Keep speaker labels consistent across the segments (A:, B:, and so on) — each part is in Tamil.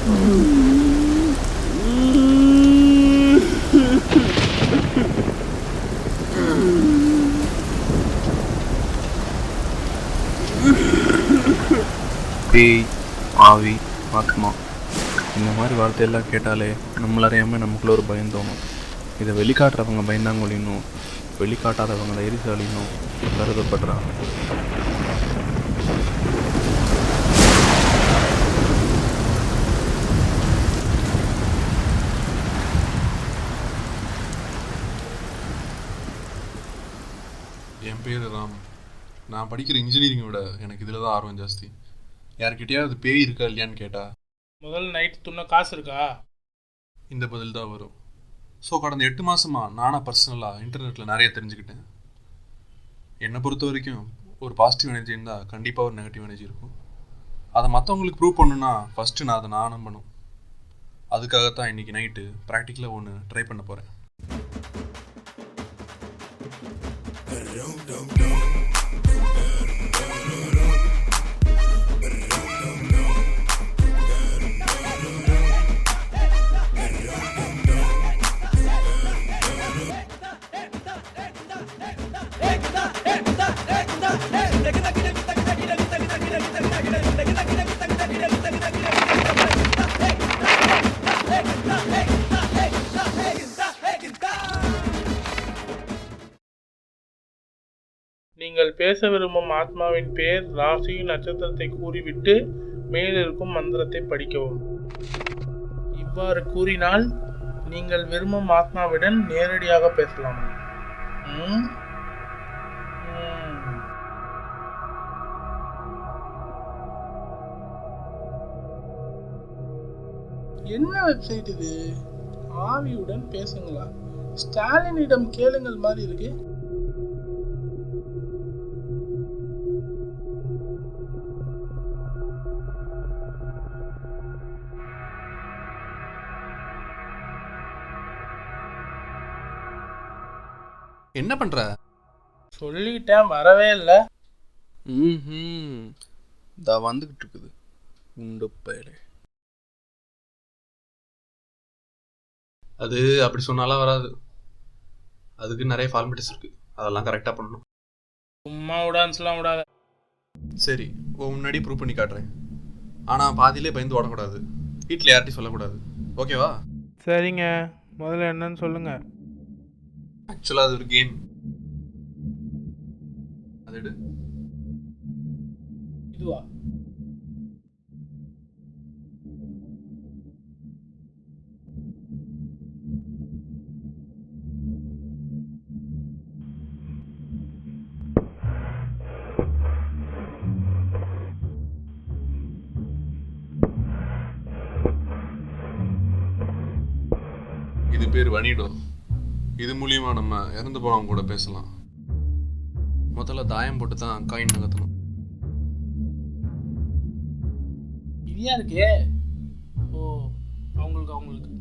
A: பேய், ஆவி, ஆத்மா இந்த மாதிரி வார்த்தையெல்லாம் கேட்டாலே நம்மளறியாமல் நமக்குள்ள ஒரு பயம் தோணும். இதை வெளிக்காட்டுறவங்க பயந்தாங்கொழினும் வெளிக்காட்டாதவங்க தைரியசாலினும் கருதப்படுறாங்க.
B: என் பேர் ராம். நான் படிக்கிற இன்ஜினியரிங்கை விட எனக்கு இதில் தான் ஆர்வம் ஜாஸ்தி. யார்கிட்டயாவது பேய் இருக்கா இல்லையான்னு கேட்டா
C: முதல் நைட் துண்ண காசு இருக்கா
B: இந்த பதில் தான் வரும். ஸோ கடந்த 8 மாதமாக நானாக பர்சனலாக இன்டர்நெட்டில் நிறைய தெரிஞ்சுக்கிட்டேன். என்னை பொறுத்த வரைக்கும் ஒரு பாசிட்டிவ் எனர்ஜி இருந்தால் கண்டிப்பாக ஒரு நெகட்டிவ் எனர்ஜி இருக்கும். அதை மற்றவங்களுக்கு ப்ரூவ் பண்ணணுன்னா ஃபஸ்ட்டு நான் அதை நம்பணும். அதுக்காகத்தான் இன்றைக்கி நைட்டு ப்ராக்டிக்கலாக ஒன்று ட்ரை பண்ண போகிறேன்.
C: நீங்கள் பேச விரும்பும் ஆத்மாவின் பெயர், ராசி, நட்சத்திரத்தை கூறிவிட்டு மேலிருக்கும் மந்திரத்தை படிக்கவும். இவ்வாறு கூறினால் நீங்கள் விரும்பும் ஆத்மாவுடன் நேரடியாக பேசலாம். என்ன வெப்சைட் இது? ஆவியுடன் பேசுங்களா? ஸ்டாலினிடம் கேளுங்கள் மாதிரி இருக்கு.
B: என்ன பண்ற?
C: சொல்லிட்டேன், வரவே இல்லை.
A: இதா வந்துகிட்டு இருக்குது உண்டு பயலே.
B: அது அப்படி சொன்னாலாம் வராது. அதுக்கு நிறைய ஃபார்மாலிட்டிஸ் இருக்கு, அதெல்லாம் கரெக்டாக பண்ணணும்.
C: சும்மா விடான்ஸ்லாம் விடாத.
B: சரி, முன்னாடி ப்ரூவ் பண்ணி காட்டுறேன். ஆனால் பாதியிலே பயந்து ஓடக்கூடாது. வீட்டில் யார்ட்டையும் சொல்லக்கூடாது, ஓகேவா?
C: சரிங்க, முதல்ல என்னன்னு சொல்லுங்க.
B: ஆக்சுவலாக அது ஒரு கேம். அது எடு.
C: இதுவா?
B: இது பேர் வனிடோ. இது மூலியமா நம்ம இறந்து போனவங்க கூட பேசலாம். முதல்ல தாயம் போட்டு தான் காயின் நகர்த்தணும்.
C: இதையா இருக்கே? ஓ, அவங்களுக்கு.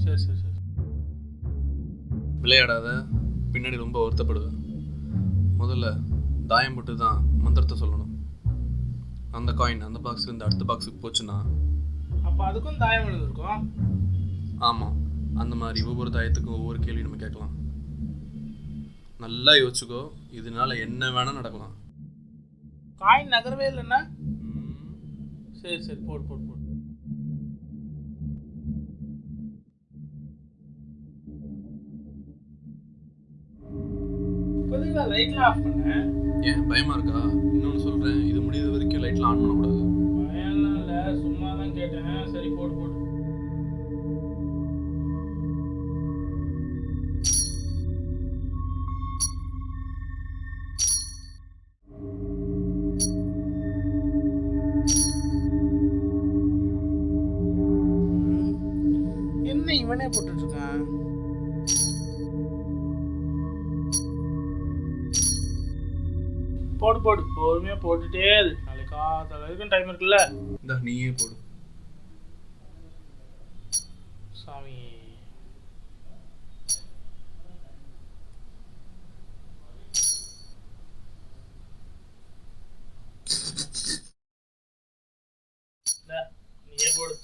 C: சரி சரி சரி.
B: விளையாடாத, பின்னாடி ரொம்ப வருத்தப்படுவேன். முதல்ல தாயம் போட்டு தான் மந்திரத்தை சொல்லணும். அந்த காயின் அந்த பாக்ஸ் இருந்து அடுத்த பாக்ஸுக்கு போச்சுன்னா
C: அப்போ அதுக்கும் தாயம் எழுதிருக்கோம்.
B: ஆமாம், அந்த மாதிரி ஒவ்வொரு தாயத்துக்கும் ஒவ்வொரு கேள்வி நம்ம கேட்கலாம். நல்லா யோசிச்சுக்கோ, இதனால என்ன வேணா நடக்கலாம்.
C: காயின் நகரவே இல்லைன்னா? சரி சரி, போடு போடு போடு. இப்போதைக்கு லைட்லாம் ஆஃப் பண்ண.
B: ஏன் பயமா இருக்கா? இன்னொன்று சொல்கிறேன், இது முடியாத வரைக்கும் லைட்லாம் ஆன் பண்ணக்கூடாது.
C: பயம்லாம் இல்லை, சும்மா தான் கேட்டேன். சரி போடு போடு. என்ன இவனே போட்டுட்டு இருக்கான்? போடு போடு, பொறுமையா போட்டுட்டே இரு. நாளைக்கு காத்தால வரைக்கும் டைம் இருக்குல்ல.
B: இந்த நீயே போடு.
C: சாமி, நீயே போடு.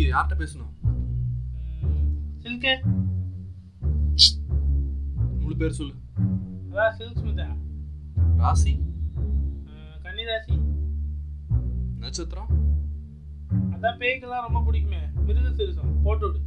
B: யார்கிட்ட பேசணும்?
C: சில்கே
B: முழு பேர் சொல்லு.
C: அதான் சில்க் ஸ்மிதா.
B: ராசி,
C: கன்னிராசி,
B: நட்சத்திரம்.
C: அதான் பேய்க்கெல்லாம் ரொம்ப பிடிக்குமே, மிருக சிறுசம். போட்டு விடு.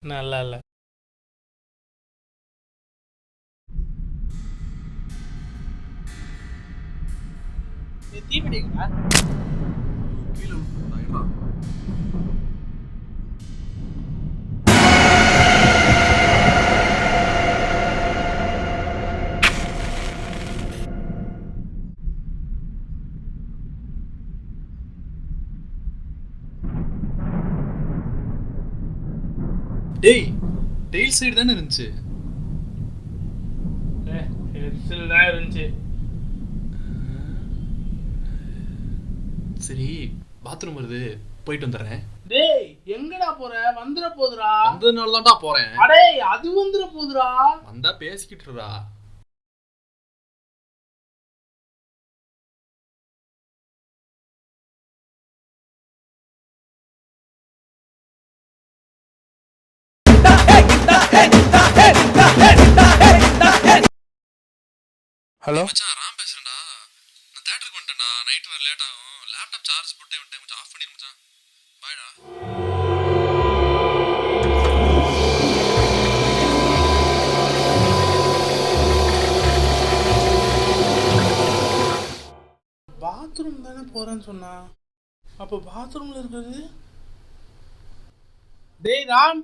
C: நல்லா இல்லை. தீபிடிங்களா?
B: கீழே விழுந்துடா, ஏன்டா? டேய், டெயில் சைடு தானே இருந்துச்சு.
C: ஹெட்ஸில் தான் இருந்துச்சு.
B: சரி, பாத்ரூம் வருது, போயிட்டு வந்துடுறேன்.
C: டேய் எங்கடா போற? வந்துட போதுடா.
B: வந்ததுனால தான்டா போறேன்.
C: அடே அது வந்துட போதுடா.
B: வந்தா பேசிக்கிட்டுடா.
C: ஹலோ
B: மச்சான், ராம் பேசுறேன்டா. நான் தியேட்டருக்கு வந்துட்டேன்டா. நைட் வர லேட் ஆகும். லேப்டாப் சார்ஜ் போட்டே வந்துட்டேன். கொஞ்சம் ஆஃப் பண்ணிரு மச்சான். பாய்டா.
C: பாத்ரூம் தானே போறேன்னு சொன்னா, அப்போ பாத்ரூம்ல இருக்கிறது? டேய் ராம்,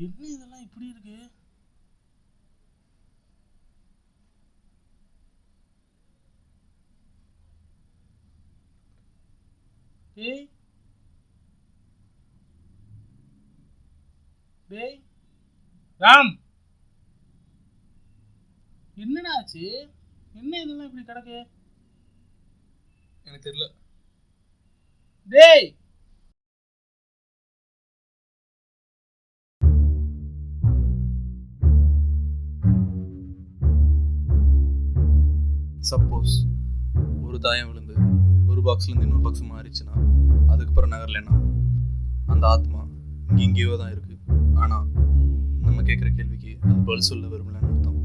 C: என்ன இதெல்லாம் இப்படி இருக்கு? டேய் டேய் ராம், என்னடா ஆச்சு? என்ன இதெல்லாம் இப்படி கிடக்கு?
B: எனக்கு தெரியல.
C: டேய்
A: சப்போஸ் ஒரு தாயம் விழுந்து ஒரு பாக்ஸ்லேருந்து இன்னொரு பாக்ஸ் மாறிச்சுன்னா, அதுக்கப்புறம் நகரலைன்னா அந்த ஆத்மா இங்கே எங்கேயோ தான் இருக்குது. ஆனால் நம்ம கேட்குற கேள்விக்கு அது பதில் சொல்ல விரும்பலன்னு அர்த்தம்.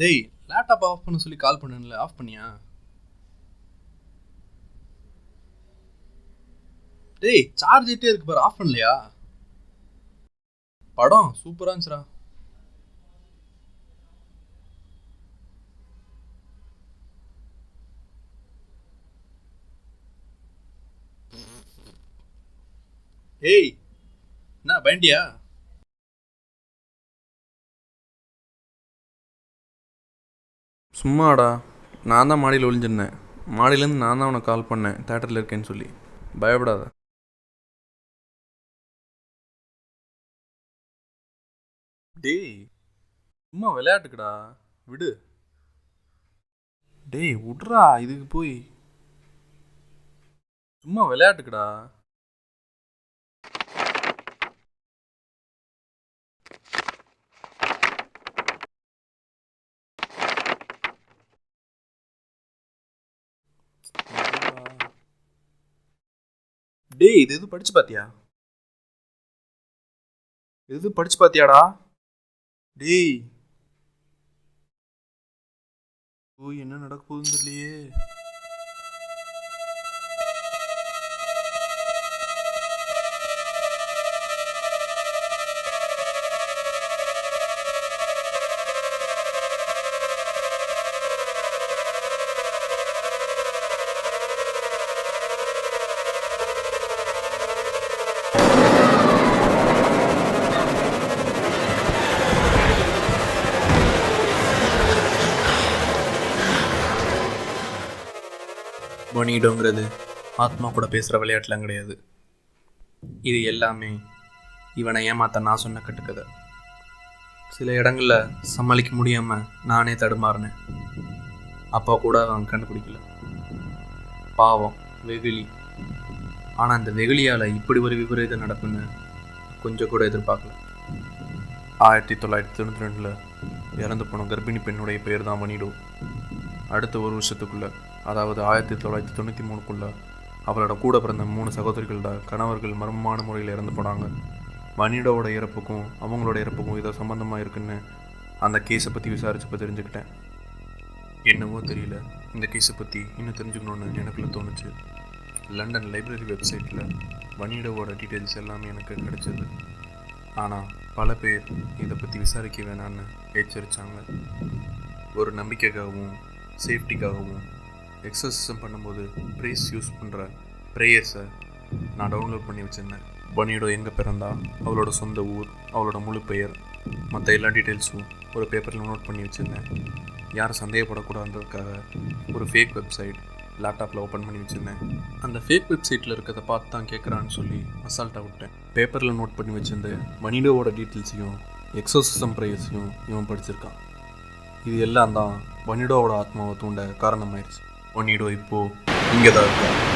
A: டேய் லேப்டாப் ஆஃப் பண்ண சொல்லி கால் பண்ணல, ஆஃப் பண்ணியா? டேய் சார்ஜ் ஏட்டே இருக்கு பாரு, ஆஃப் பண்ணலையா? படம் சூப்பரா இருந்துச்சுடா. ஏய் என்ன பயண்டியா? சும்மாடா, நான் தான் மாடியில் ஒளிஞ்சிருந்தேன். மாடியிலேருந்து நான் தான் உனக்கு கால் பண்ணேன் தேட்டரில் இருக்கேன்னு சொல்லி. பயப்படாத. டேய் சும்மா விளையாட்டுக்குடா, விடு. டேய் விட்றா, இதுக்கு போய் சும்மா விளையாட்டுக்குடா. டேய் இது எது படிச்சு பாத்தியா? எது படிச்சு பாத்தியாடா? டேய் ஓ என்ன நடக்க போகுதுன்னு தெரியலையே. பனிடோங்கிறது ஆத்மா கூட பேசுகிற விளையாட்டுலாம் கிடையாது. இது எல்லாமே இவனை ஏமாத்த நான் சொன்ன கட்டுக்கதை. சில இடங்களில் சமாளிக்க முடியாமல் நானே தடுமாறினேன். அப்பா கூட அவன் கண்டுபிடிக்கல. பாவம் வெகுளி. ஆனால் அந்த வெகுளியால் இப்படி ஒரு விபரீதம் நடக்குன்னு கொஞ்சம் கூட எதிர்பார்க்கல. 1992 இறந்து போன கர்ப்பிணி பெண்ணுடைய பெயர் தான் வனிடோ. அடுத்த ஒரு வருஷத்துக்குள்ளே, அதாவது 1993 அவளோட கூட பிறந்த 3 சகோதரிகளோட கணவர்கள் மர்மமான முறையில் இறந்து போனாங்க. வனிடோவோட இறப்புக்கும் அவங்களோட இறப்புக்கும் ஏதோ சம்மந்தமாக இருக்குன்னு அந்த கேஸை பற்றி விசாரிச்சப்போ தெரிஞ்சுக்கிட்டேன். என்னவோ தெரியல, இந்த கேஸை பற்றி இன்னும் தெரிஞ்சுக்கணுன்னு எனக்குள்ள தோணுச்சு. லண்டன் லைப்ரரி வெப்சைட்டில் வனிடோவோட டீட்டெயில்ஸ் எல்லாமே எனக்கு கிடைச்சது. ஆனால் பல பேர் இதை பற்றி விசாரிக்க வேணான்னு எச்சரித்தாங்க. ஒரு நம்பிக்கைக்காகவும் சேஃப்டிக்காகவும் எக்ஸசைஸ் பண்ணும்போது ப்ரேஸ் யூஸ் பண்ணுற ப்ரேயர்ஸை நான் டவுன்லோட் பண்ணி வச்சுருந்தேன். வனிடோ எங்கே பிறந்தா, அவளோட சொந்த ஊர், அவளோட முழு பெயர், மற்ற எல்லா டீட்டெயில்ஸும் ஒரு பேப்பரில் நோட் பண்ணி வச்சுருந்தேன். யாரும் சந்தேகப்படக்கூடாதுன்றதுக்காக ஒரு ஃபேக் வெப்சைட் லேப்டாப்பில் ஓப்பன் பண்ணி வச்சுருந்தேன். அந்த ஃபேக் வெப்சைட்டில் இருக்கிறத பார்த்து தான் கேட்குறான்னு சொல்லி அசால்ட்டாக விட்டேன். பேப்பரில் நோட் பண்ணி வச்சுருந்த வனிடோவோட டீட்டெயில்ஸையும் எக்ஸோசிசம் ப்ரேயர்ஸையும் இவன் படிச்சிருக்கான். இது எல்லாம் தான் வனிடோவோட ஆத்மாவை தூண்ட காரணமாயிருச்சு. வனிடோ இப்போது இங்கே தான் இருக்கா.